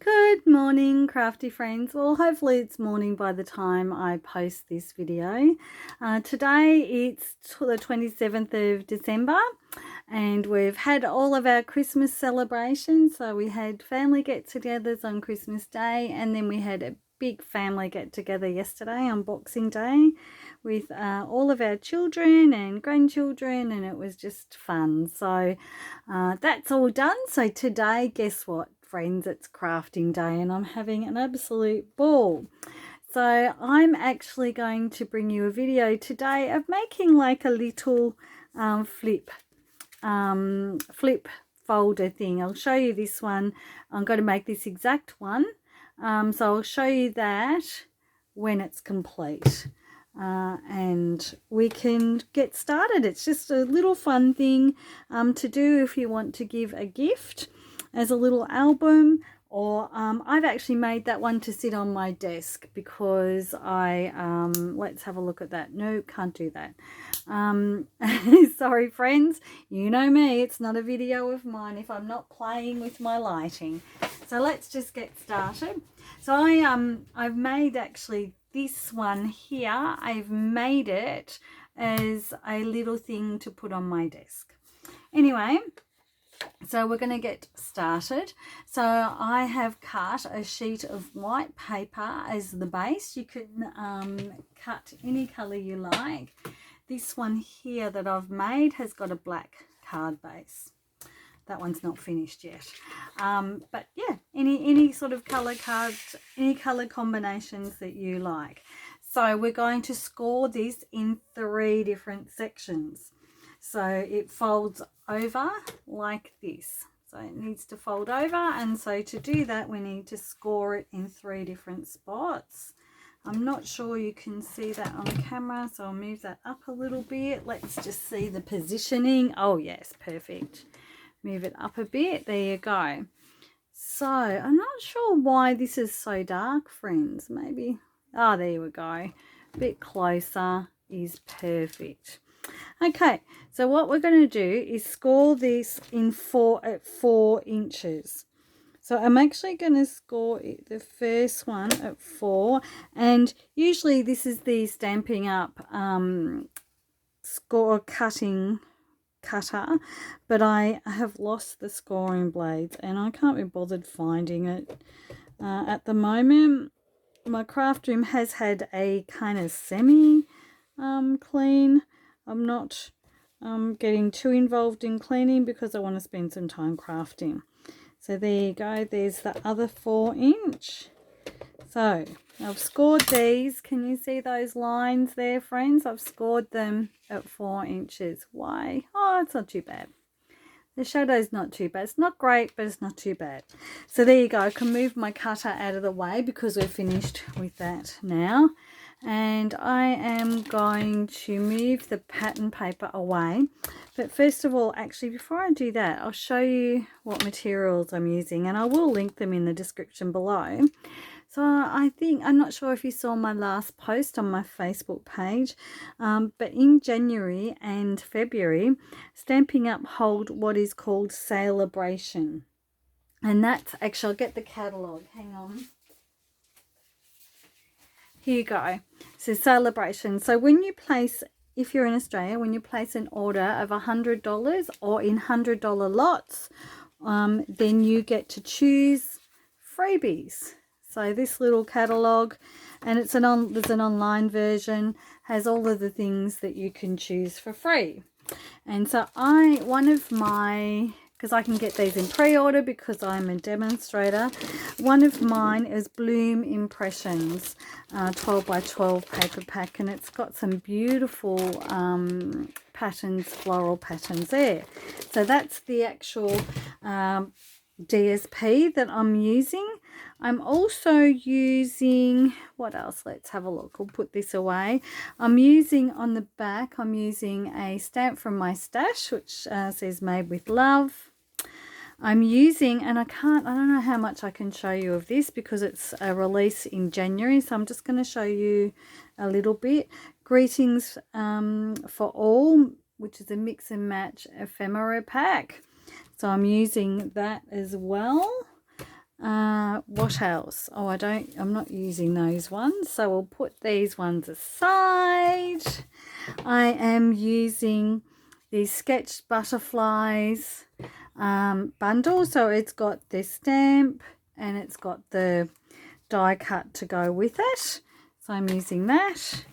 Good morning, crafty friends. Well, hopefully it's morning by the time I post this video. Today it's the 27th of December and we've had all of our Christmas celebrations. So we had family get-togethers on Christmas Day, and then we had a big family get-together yesterday on Boxing Day with all of our children and grandchildren, and it was just fun. So that's all done. So today, guess what, friends, it's crafting day and I'm having an absolute ball. So I'm actually going to bring you a video today of making like a little flip folder thing. I'll show you this one. I'm going to make this exact one, so I'll show you that when it's complete, and we can get started. It's just a little fun thing to do if you want to give a gift as a little album, or I've actually made that one to sit on my desk because I let's have a look at that. No, can't do that. Sorry friends, you know me, it's not a video of mine if I'm not playing with my lighting. So let's just get started. So I've made actually this one here. I've made it as a little thing to put on my desk. Anyway, so we're going to get started. So I have cut a sheet of white paper as the base. You can cut any colour you like. This one here that I've made has got a black card base. That one's not finished yet. But yeah, any sort of colour cards, any colour combinations that you like. So we're going to score this in 3 different sections. So it folds over like this. So it needs to fold over, and so to do that we need to score it in 3 different spots. I'm not sure you can see that on camera, so I'll move that up a little bit. Let's just see the positioning. Oh yes, perfect. Move it up a bit. There you go. So I'm not sure why this is so dark, friends. Maybe, oh, there we go. A bit closer is perfect. Okay, so what we're going to do is score this in 4 inches. So I'm actually going to score the first one at 4, and usually this is the Stampin' Up score cutting cutter, but I have lost the scoring blades and I can't be bothered finding it at the moment. My craft room has had a kind of semi clean. I'm not getting too involved in cleaning because I want to spend some time crafting. So there you go, there's the other 4 inch. So I've scored these. Can you see those lines there, friends? I've scored them at 4 inches. Why? Oh, it's not too bad. The shadow's not too bad. It's not great, but it's not too bad. So there you go. I can move my cutter out of the way because we're finished with that now. And I am going to move the pattern paper away. But first of all, actually, before I do that, I'll show you what materials I'm using, and I will link them in the description below. So I think, I'm not sure if you saw my last post on my Facebook page, but in January and February, Stampin' Up hold what is called Salabration. And that's actually, I'll get the catalogue, hang on. Here you go. So Salabration. So when you place, if you're in Australia, when you place an order of $100 or in $100 lots, then you get to choose freebies. So this little catalogue, and it's there's an online version, has all of the things that you can choose for free. And so one of my, because I can get these in pre-order because I'm a demonstrator, one of mine is Bloom Impressions 12 by 12 paper pack, and it's got some beautiful patterns, floral patterns there. So that's the actual DSP that I'm using. I'm also using, what else? Let's have a look. We'll put this away. I'm using on the back, I'm using a stamp from my stash, which says made with love. I'm using, and I don't know how much I can show you of this because it's a release in January, so I'm just going to show you a little bit. Greetings for All, which is a mix and match ephemera pack. So I'm using that as well. what else? Oh, I'm not using those ones, so we'll put these ones aside. I am using the sketched butterflies bundle, so it's got the stamp and it's got the die cut to go with it, so I'm using that.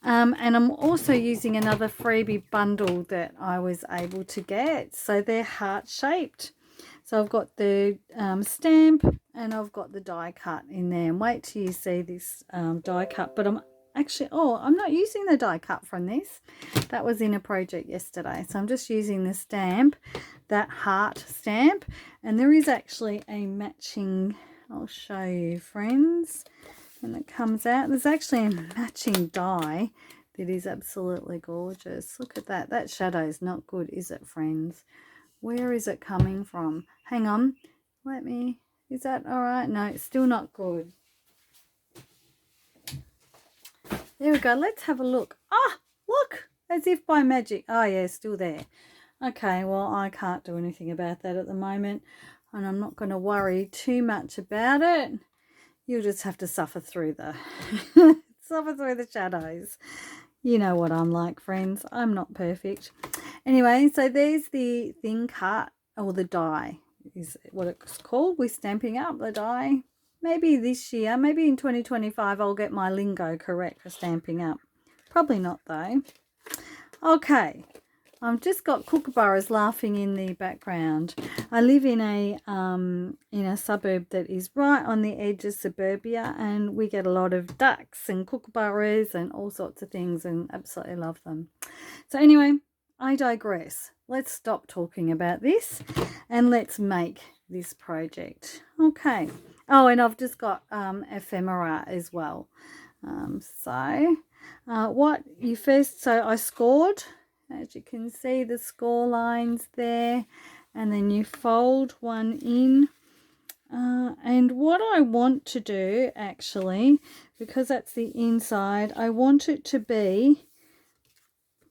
And I'm also using another freebie bundle that I was able to get, so they're heart shaped. So I've got the stamp and I've got the die cut in there, and wait till you see this die cut. But I'm not using the die cut from this. That was in a project yesterday, so I'm just using the stamp, that heart stamp. And there is actually a matching, I'll show you, friends, when it comes out. There's actually a matching die that is absolutely gorgeous. Look at that. That shadow is not good, is it, friends? Where is it coming from? Hang on. Is that all right? No, it's still not good. There we go. Let's have a look. Ah, look, as if by magic. Oh, yeah, still there. Okay, well, I can't do anything about that at the moment, and I'm not going to worry too much about it. You'll just have to suffer through the shadows. You know what I'm like, friends. I'm not perfect. Anyway, so there's the thin cut, or the die is what it's called. We're Stamping Up the die. Maybe this year, maybe in 2025, I'll get my lingo correct for Stamping Up. Probably not though. Okay, I've just got kookaburras laughing in the background. I live in a suburb that is right on the edge of suburbia, and we get a lot of ducks and kookaburras and all sorts of things, and absolutely love them. So anyway, I digress. Let's stop talking about this and let's make this project. Okay. Oh, and I've just got ephemera as well. So I scored, as you can see, the score lines there, and then you fold one in. And what I want to do, actually, because that's the inside, I want it to be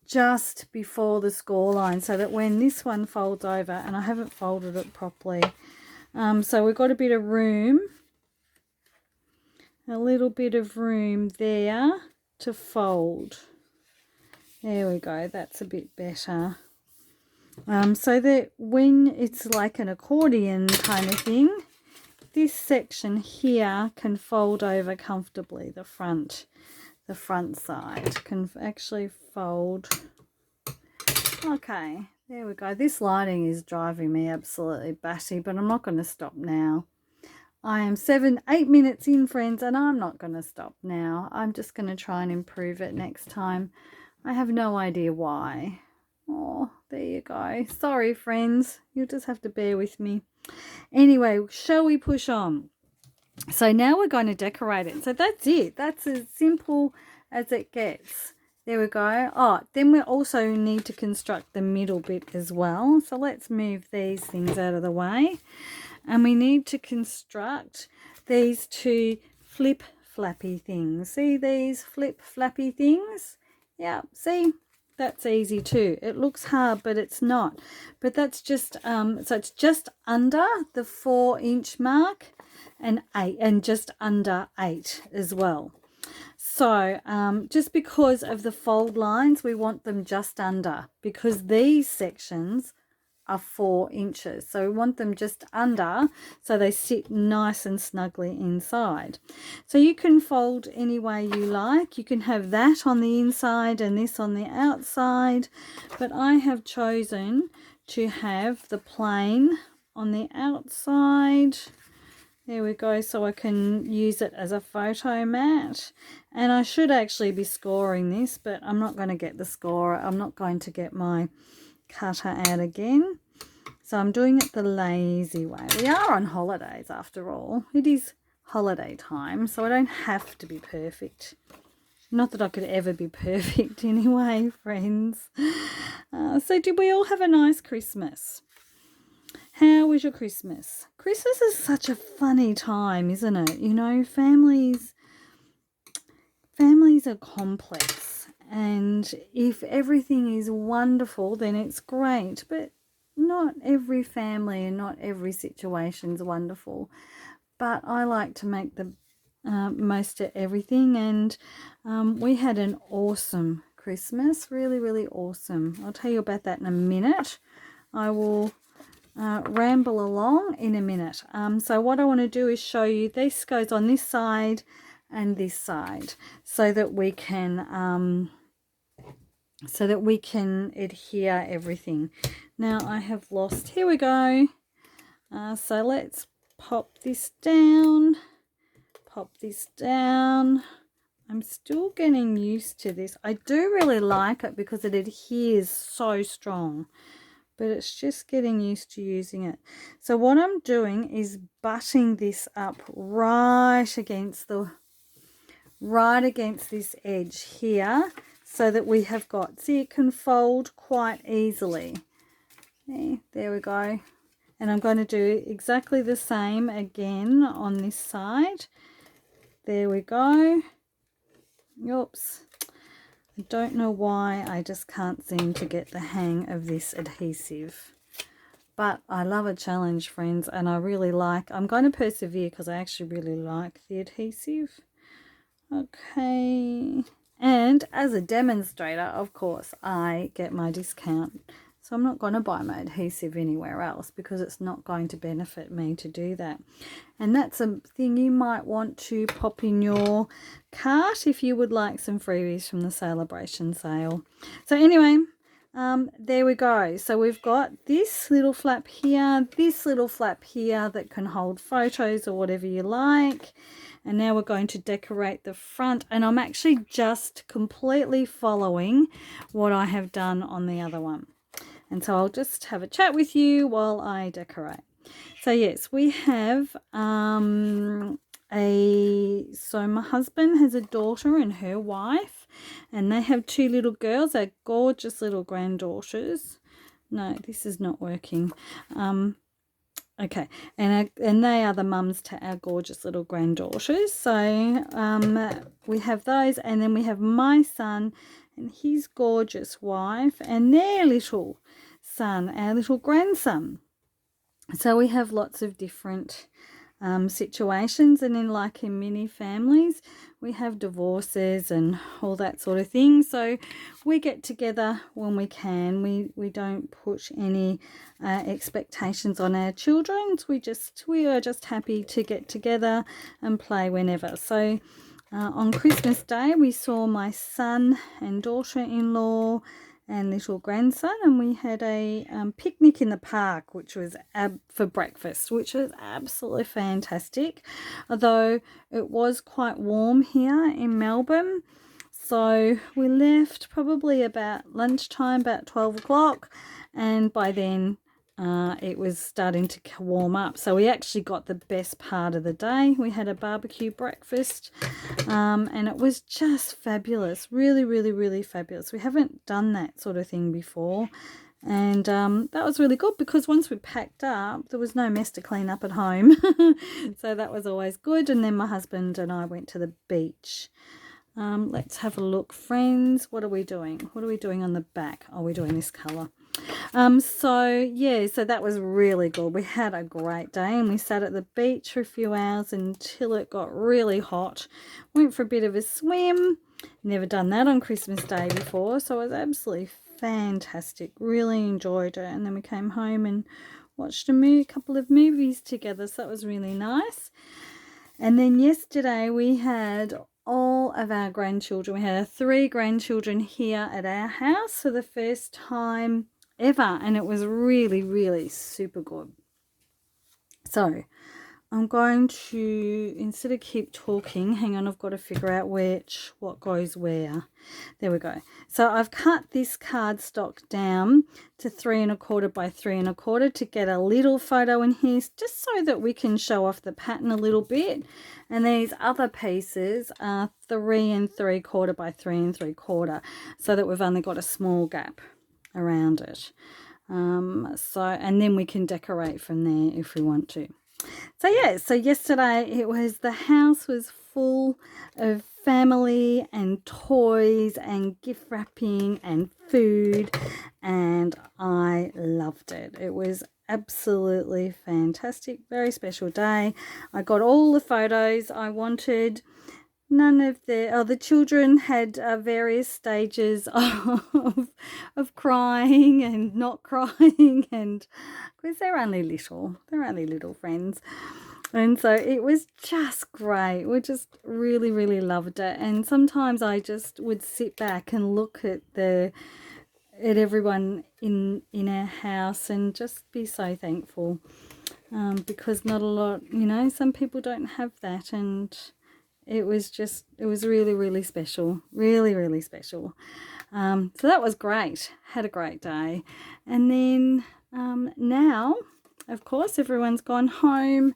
just before the score line, so that when this one folds over, and I haven't folded it properly, so we've got a bit of room, a little bit of room there to fold. There we go, that's a bit better. So that when it's like an accordion kind of thing, this section here can fold over comfortably. The front side can actually fold. Okay, there we go. This lighting is driving me absolutely batty, but I'm not going to stop now. I am 8 minutes in, friends, and I'm not going to stop now. I'm just going to try and improve it next time. I have no idea why. Oh, there you go. Sorry, friends. You'll just have to bear with me. Anyway, shall we push on? So now we're going to decorate it. So that's it. That's as simple as it gets. There we go. Oh, then we also need to construct the middle bit as well. So let's move these things out of the way. And we need to construct these two flip flappy things. See these flip flappy things? Yeah, see? That's easy too. It looks hard, but it's not. But that's just, so it's just under the 4-inch mark, and just under 8 as well. So just because of the fold lines, we want them just under, because these sections are 4 inches. So we want them just under, so they sit nice and snugly inside. So you can fold any way you like. You can have that on the inside and this on the outside, but I have chosen to have the plain on the outside. There we go, so I can use it as a photo mat. And I should actually be scoring this, but I'm not going to get the scorer. I'm not going to get my cutter out again. So I'm doing it the lazy way. We are on holidays after all. It is holiday time, so I don't have to be perfect. Not that I could ever be perfect anyway, friends. So did we all have a nice Christmas? How was your Christmas? Christmas is such a funny time, isn't it? You know, families are complex, and if everything is wonderful, then it's great, but not every family and not every situation is wonderful. but I like to make the most of everything. And we had an awesome Christmas, really, really awesome. I'll tell you about that in a minute. I will ramble along in a minute. So what I want to do is show you, this goes on this side and this side, so that we can adhere everything. Now I have lost, here we go. So let's pop this down, I'm still getting used to this. I do really like it because it adheres so strong, but it's just getting used to using it. So what I'm doing is butting this up right against this edge here, so that we have got, see, it can fold quite easily. There we go. And I'm going to do exactly the same again on this side. There we go. Oops. I don't know why, I just can't seem to get the hang of this adhesive. But I love a challenge, friends, and I really like, I'm going to persevere because I actually really like the adhesive. Okay. And as a demonstrator, of course, I get my discount. So I'm not going to buy my adhesive anywhere else because it's not going to benefit me to do that. And that's a thing you might want to pop in your cart if you would like some freebies from the Salabration sale. So anyway, there we go. So we've got this little flap here, this little flap here that can hold photos or whatever you like. And now we're going to decorate the front, and I'm actually just completely following what I have done on the other one. And so I'll just have a chat with you while I decorate. So yes, we have so my husband has a daughter and her wife, and they have two little girls. They're gorgeous little granddaughters. No, this is not working. Okay, and they are the mums to our gorgeous little granddaughters. So we have those, and then we have my son and his gorgeous wife and their little son, our little grandson. So we have lots of different situations, and in many families we have divorces and all that sort of thing. So we get together when we can. We don't put any expectations on our children. We are just happy to get together and play whenever. So on Christmas Day we saw my son and daughter-in-law and little grandson, and we had a picnic in the park, which was for breakfast, which was absolutely fantastic, although it was quite warm here in Melbourne. So we left probably about lunchtime, about 12 o'clock, and by then it was starting to warm up. So we actually got the best part of the day. We had a barbecue breakfast, and it was just fabulous. Really, really, really fabulous. We haven't done that sort of thing before, and that was really good because once we packed up, there was no mess to clean up at home. So that was always good. And then my husband and I went to the beach. Let's have a look, friends. What are we doing? What are we doing on the back? Oh, we're doing this colour. So that was really good. We had a great day, and we sat at the beach for a few hours until it got really hot. Went for a bit of a swim. Never done that on Christmas Day before, so it was absolutely fantastic. Really enjoyed it. And then we came home and watched a couple of movies together, so that was really nice. And then yesterday we had all of our grandchildren. We had 3 grandchildren here at our house for the first time ever, and it was really, really super good. So I'm going to, instead of keep talking, hang on, I've got to figure out what goes where. There we go. So I've cut this cardstock down to 3 1/4 by 3 1/4 to get a little photo in here, just so that we can show off the pattern a little bit. And these other pieces are 3 3/4 by 3 3/4, so that we've only got a small gap around it. And then we can decorate from there if we want to. So yeah, so yesterday the house was full of family and toys and gift wrapping and food, and I loved it. It was absolutely fantastic. Very special day. I got all the photos I wanted. None of the children had various stages of crying and not crying, and because they're only little friends. And so it was just great. We just really, really loved it. And sometimes I just would sit back and look at everyone in our house and just be so thankful, because not a lot, some people don't have that, and it was really, really special, really, really special. So that was great. Had a great day. And then now, of course, everyone's gone home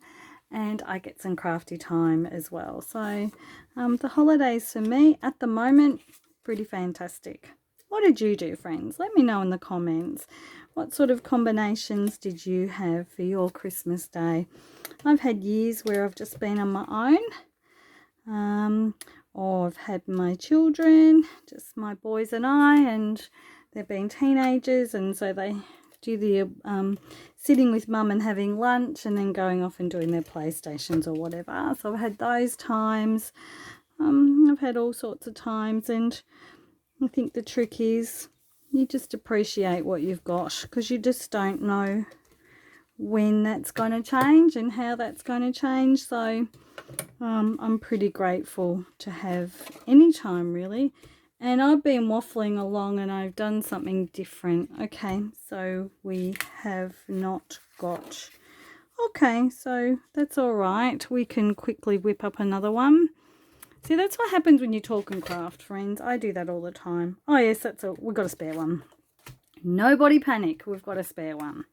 and I get some crafty time as well. So the holidays for me at the moment, pretty fantastic. What did you do, friends? Let me know in the comments. What sort of combinations did you have for your Christmas day? I've had years where I've just been on my own, or I've had my children, just my boys and I, and they've been teenagers, and so they do the sitting with mum and having lunch and then going off and doing their PlayStations or whatever. So I've had those times. I've had all sorts of times, and I think the trick is you just appreciate what you've got, because you just don't know when that's going to change and how that's going to change. So I'm pretty grateful to have any time, really. And I've been waffling along and I've done something different. Okay, so we have not got... Okay, so that's all right. We can quickly whip up another one. See, that's what happens when you talk and craft, friends. I do that all the time. Oh, yes, that's all. We've got a spare one. Nobody panic. We've got a spare one.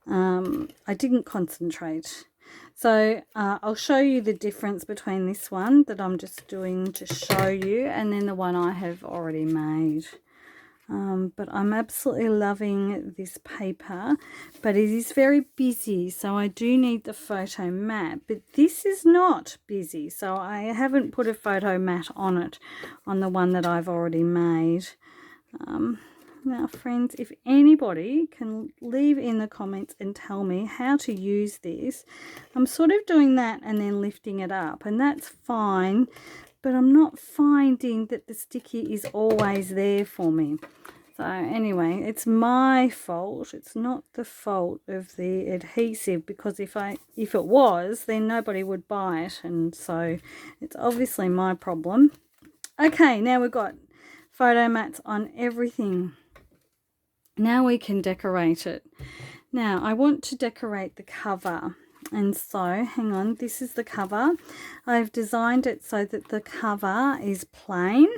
I didn't concentrate. So I'll show you the difference between this one that I'm just doing to show you and then the one I have already made. But I'm absolutely loving this paper, but it is very busy, so I do need the photo mat. But this is not busy, so I haven't put a photo mat on it, on the one that I've already made. Now, friends, if anybody can leave in the comments and tell me how to use this. I'm sort of doing that and then lifting it up, and that's fine, but I'm not finding that the sticky is always there for me. So anyway, it's my fault. It's not the fault of the adhesive, because if it was, then nobody would buy it, and so it's obviously my problem. Okay, now we've got photo mats on everything. Now we can decorate it. Now I want to decorate the cover, and so hang on, this is the cover. I've designed it so that the cover is plain,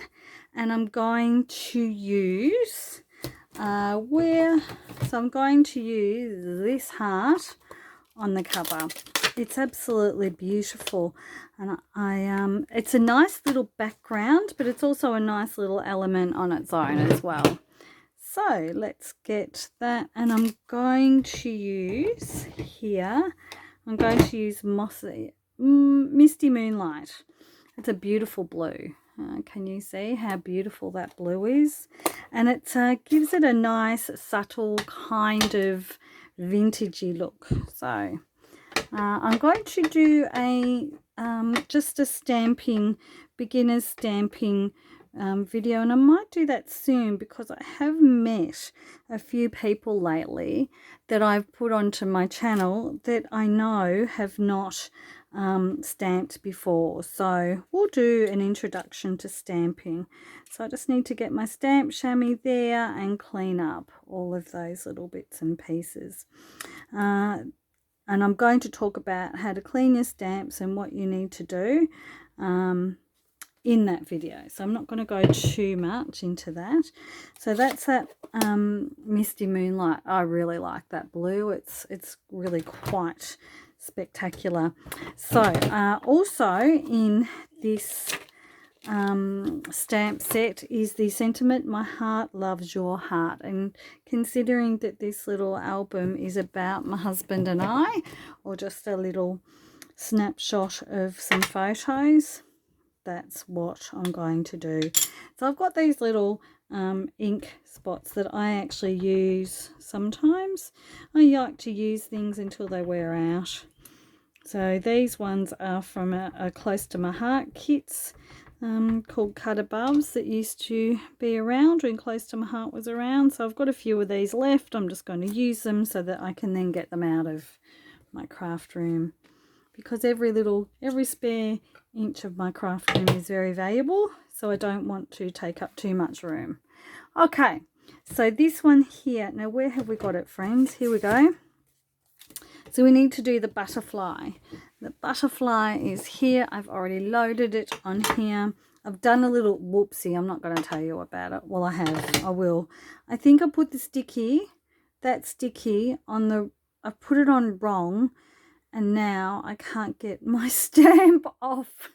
and I'm going to use I'm going to use this heart on the cover. It's absolutely beautiful, and it's a nice little background, but it's also a nice little element on its own as well. So let's get that, and I'm going to use here, Misty Moonlight. It's a beautiful blue. Can you see how beautiful that blue is? And it gives it a nice, subtle kind of vintagey look. So I'm going to do just a beginner's stamping video, and I might do that soon, because I have met a few people lately that I've put onto my channel that I know have not stamped before. So we'll do an introduction to stamping. So I just need to get my stamp chamois there and clean up all of those little bits and pieces. And I'm going to talk about how to clean your stamps and what you need to do in that video, so I'm not going to go too much into that. So that's that Misty Moonlight. I really like that blue. It's really quite spectacular. So also in this stamp set is the sentiment, my heart loves your heart, and considering that this little album is about my husband and I, or just a little snapshot of some photos, that's what I'm going to do. So I've got these little ink spots that I actually use sometimes. I like to use things until they wear out. So these ones are from a Close to My Heart kits called Cut Aboves that used to be around when Close to My Heart was around. So I've got a few of these left. I'm just going to use them so that I can then get them out of my craft room, because every spare inch of my craft room is very valuable, so I don't want to take up too much room. Okay, so this one here, now where have we got it, friends? Here we go. So we need to do the butterfly. The butterfly is here. I've already loaded it on here. I've done a little whoopsie. I'm not going to tell you about it. Well, I have. I will. I think I put the sticky, that sticky on the, I put it on wrong, and now I can't get my stamp off.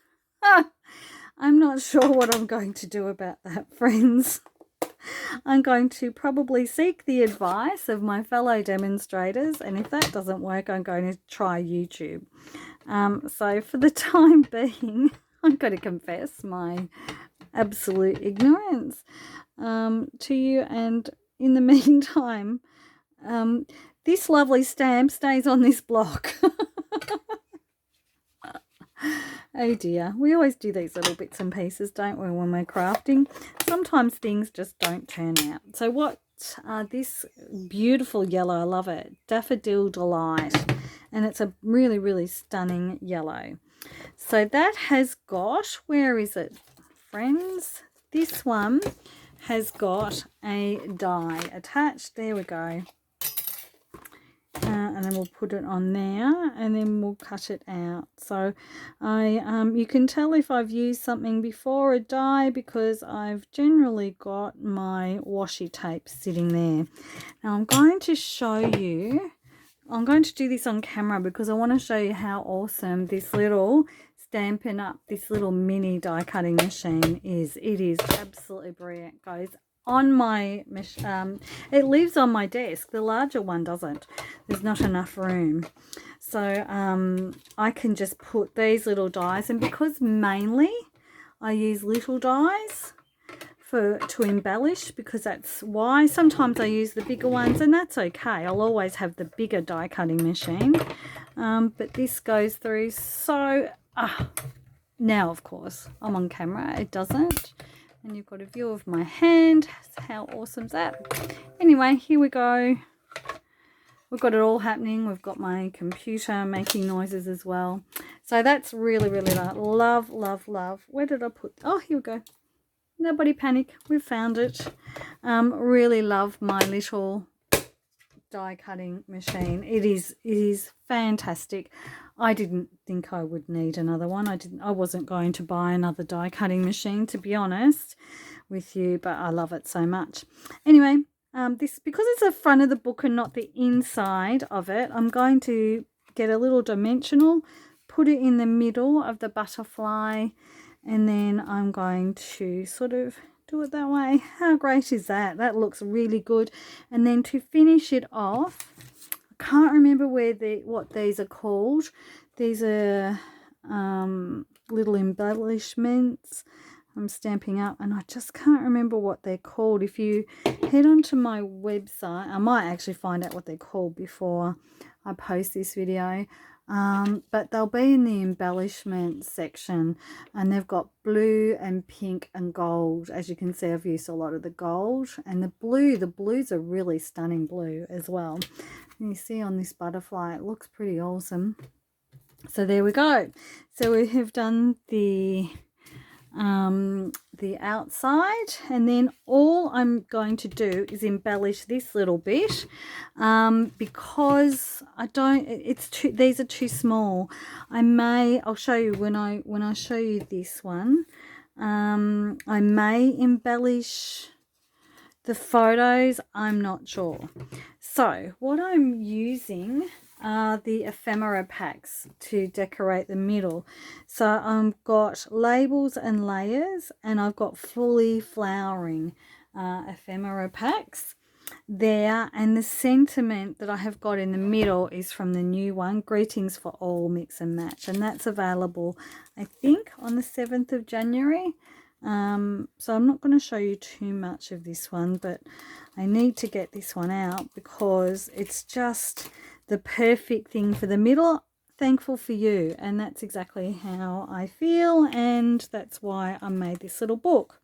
I'm not sure what I'm going to do about that, friends. I'm going to probably seek the advice of my fellow demonstrators, and if that doesn't work, I'm going to try YouTube. So for the time being, I'm going to confess my absolute ignorance to you, and in the meantime, this lovely stamp stays on this block. Oh dear, we always do these little bits and pieces, don't we, when we're crafting? Sometimes things just don't turn out. So what, this beautiful yellow, I love it, Daffodil Delight, and it's a really, really stunning yellow. So that has got, where is it, friends? This one has got a die attached. There we go. And then we'll put it on there, and then we'll cut it out. So you can tell if I've used something before, a die, because I've generally got my washi tape sitting there. Now I'm going to show you, I'm going to do this on camera because I want to show you how awesome this little Stampin' Up, this little mini die cutting machine is. It is absolutely brilliant, guys. On my it lives on my desk. The larger one doesn't. There's not enough room, so I can just put these little dies, and because mainly I use little dies to embellish, because that's why sometimes I use the bigger ones, and that's okay. I'll always have the bigger die cutting machine, but this goes through. So now of course I'm on camera, it doesn't. And you've got a view of my hand. How awesome is that? Anyway, here we go. We've got it all happening. We've got my computer making noises as well. So that's really, really love, love, love. Where did I put? Oh, here we go. Nobody panic. We've found it. Really love my little die cutting machine. It is fantastic. I didn't think I would need another one. I wasn't going to buy another die cutting machine, to be honest with you, but I love it so much. Anyway, this, because it's the front of the book and not the inside of it, I'm going to get a little dimensional, put it in the middle of the butterfly, and then I'm going to sort of do it that way. How great is that? That looks really good. And then to finish it off, I can't remember what these are called. These are little embellishments I'm stamping up, and I just can't remember what they're called. If you head onto my website, I might actually find out what they're called before I post this video. But they'll be in the embellishment section, and they've got blue and pink and gold. As you can see, I've used a lot of the gold and the blue. The blue's a really stunning blue as well. And you see on this butterfly, it looks pretty awesome. So there we go. So we have done the outside, and then all I'm going to do is embellish this little bit, because I don't, these are too small. I'll show you when I show you this one. I may embellish the photos, I'm not sure. So what I'm using are the ephemera packs to decorate the middle. So I've got labels and layers, and I've got fully flowering ephemera packs there, and the sentiment that I have got in the middle is from the new one, Greetings for All Mix and Match, and that's available I think on the 7th of January. So I'm not going to show you too much of this one, but I need to get this one out because it's just the perfect thing for the middle. Thankful for you, and that's exactly how I feel, and that's why I made this little book.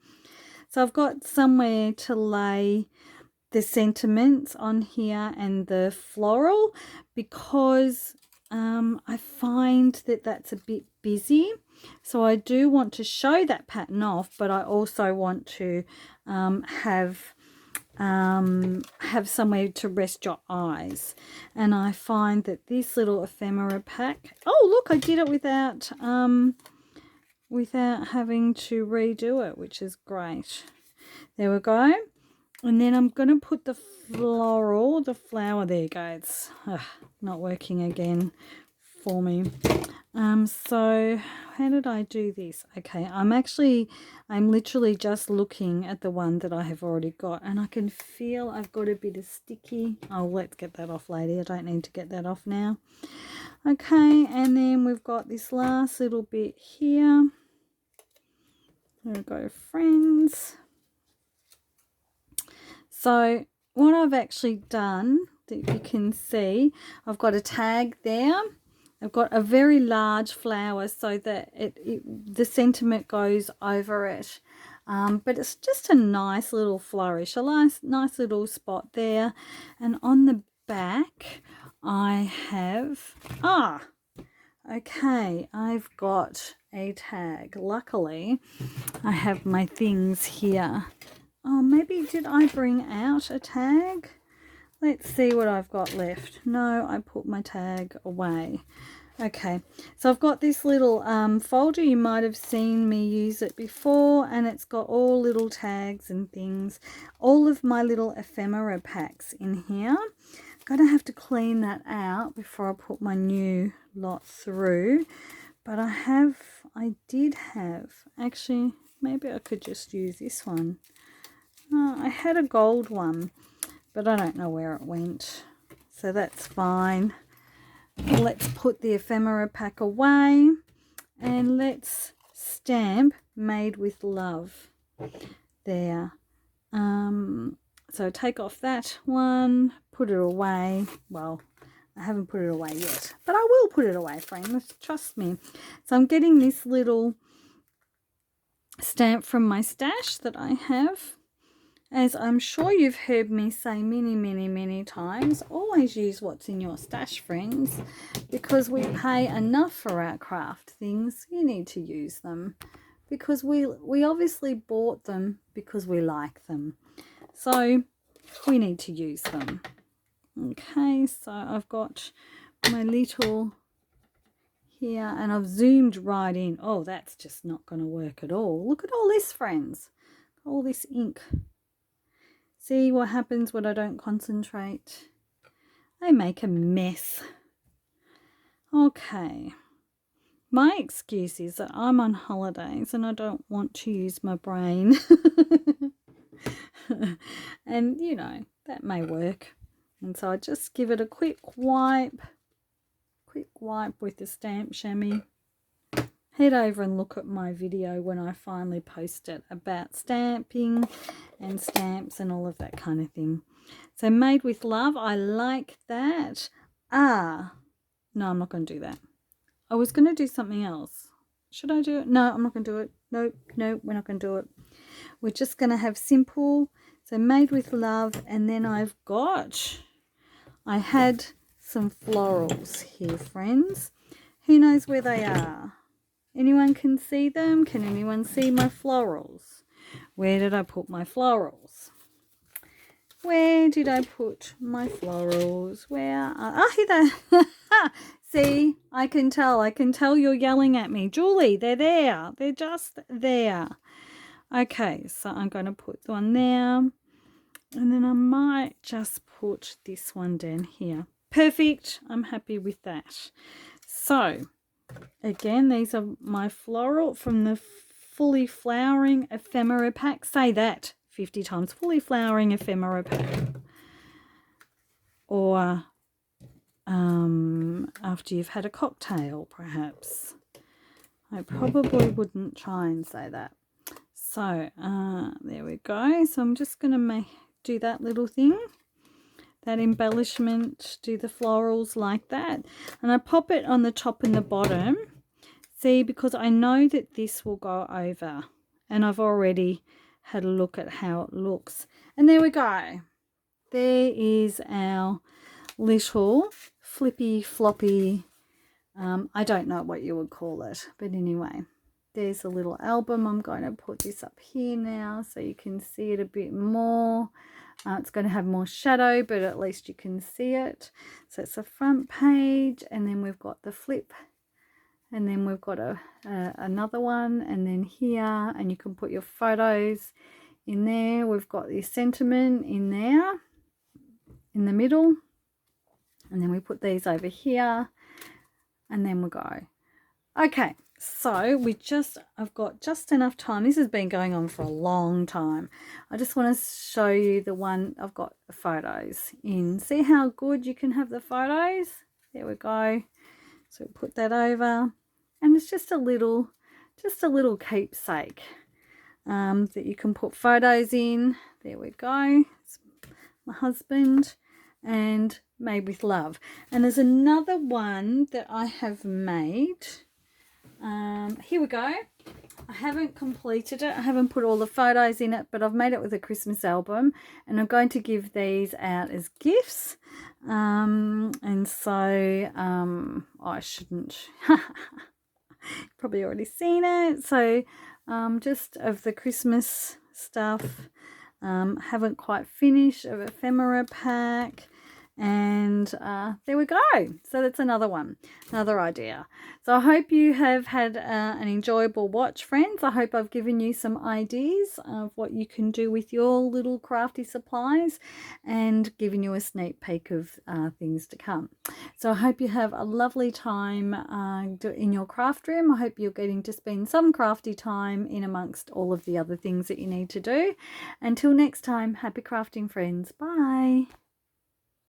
So I've got somewhere to lay the sentiments on here and the floral, because I find that that's a bit busy. So I do want to show that pattern off, but I also want to have somewhere to rest your eyes. And I find that this little ephemera pack, oh look, I did it without having to redo it, which is great. There we go. And then I'm going to put the flower, there you go. It's not working again for me. So how did I do this? Okay, I'm literally just looking at the one that I have already got, and I can feel I've got a bit of sticky. Oh, let's get that off, lady. I don't need to get that off now. Okay, and then we've got this last little bit here. There we go, friends. So what I've actually done, that you can see, I've got a tag there. I've got a very large flower so that the sentiment goes over it. But it's just a nice little flourish, a nice little spot there. And on the back, I have, okay, I've got a tag. Luckily, I have my things here. Oh, maybe did I bring out a tag? Let's see what I've got left. No, I put my tag away. Okay, so I've got this little folder. You might have seen me use it before, and it's got all little tags and things. All of my little ephemera packs in here. I'm going to have to clean that out before I put my new lot through. But I did have, actually, maybe I could just use this one. I had a gold one, but I don't know where it went, so that's fine. Let's put the ephemera pack away, and let's stamp Made with Love there. So take off that one, put it away. Well, I haven't put it away yet, but I will put it away, friends, trust me. So I'm getting this little stamp from my stash that I have. As I'm sure you've heard me say many, many, many times, always use what's in your stash, friends, because we pay enough for our craft things. You need to use them, because we obviously bought them because we like them. So we need to use them. Okay, so I've got my little here, and I've zoomed right in. Oh, that's just not going to work at all. Look at all this, friends. All this ink. See what happens when I don't concentrate? I make a mess. Okay. My excuse is that I'm on holidays and I don't want to use my brain. And, you know, that may work. And so I just give it a quick wipe with the stamp chamois. Head over and look at my video when I finally post it about stamping and stamps and all of that kind of thing. So Made with Love, I like that. No, I'm not going to do that. I was going to do something else. Should I do it? No, I'm not going to do it. No, we're not going to do it. We're just going to have simple. So Made with Love, and then I had some florals here, friends. Who knows where they are? Anyone can see them? Can anyone see my florals? Where did I put my florals? Where did I put my florals? Where are here they? See, I can tell you're yelling at me. Julie, they're there. They're just there. Okay, so I'm going to put one there. And then I might just put this one down here. Perfect. I'm happy with that. So again, these are my floral from the Fully Flowering Ephemera Pack. Say that 50 times. Fully Flowering Ephemera Pack. Or after you've had a cocktail, perhaps. I probably wouldn't try and say that. So there we go. So I'm just going to do that little thing, that embellishment, do the florals like that, and I pop it on the top and the bottom. See, because I know that this will go over, and I've already had a look at how it looks. And there we go. There is our little flippy floppy, I don't know what you would call it, but anyway, there's a little album. I'm going to put this up here now so you can see it a bit more. It's going to have more shadow, but at least you can see it. So it's the front page, and then we've got the flip, and then we've got another one, and then here, and you can put your photos in there. We've got the sentiment in there in the middle, and then we put these over here, and then we go. Okay, so I've got just enough time. This has been going on for a long time. I just want to show you the one I've got the photos in. See how good you can have the photos? There we go. So put that over, and it's just a little keepsake that you can put photos in. There we go. It's my husband, and made with love. And there's another one that I have made. Here we go. I haven't completed it. I haven't put all the photos in it, but I've made it with a Christmas album, and I'm going to give these out as gifts. And so I shouldn't probably already seen it. So just of the Christmas stuff, haven't quite finished, of ephemera pack. And there we go. So that's another one, another idea. So I hope you have had an enjoyable watch, friends. I hope I've given you some ideas of what you can do with your little crafty supplies, and given you a sneak peek of things to come. So I hope you have a lovely time in your craft room. I hope you're getting to spend some crafty time in amongst all of the other things that you need to do. Until next time, happy crafting, friends. Bye.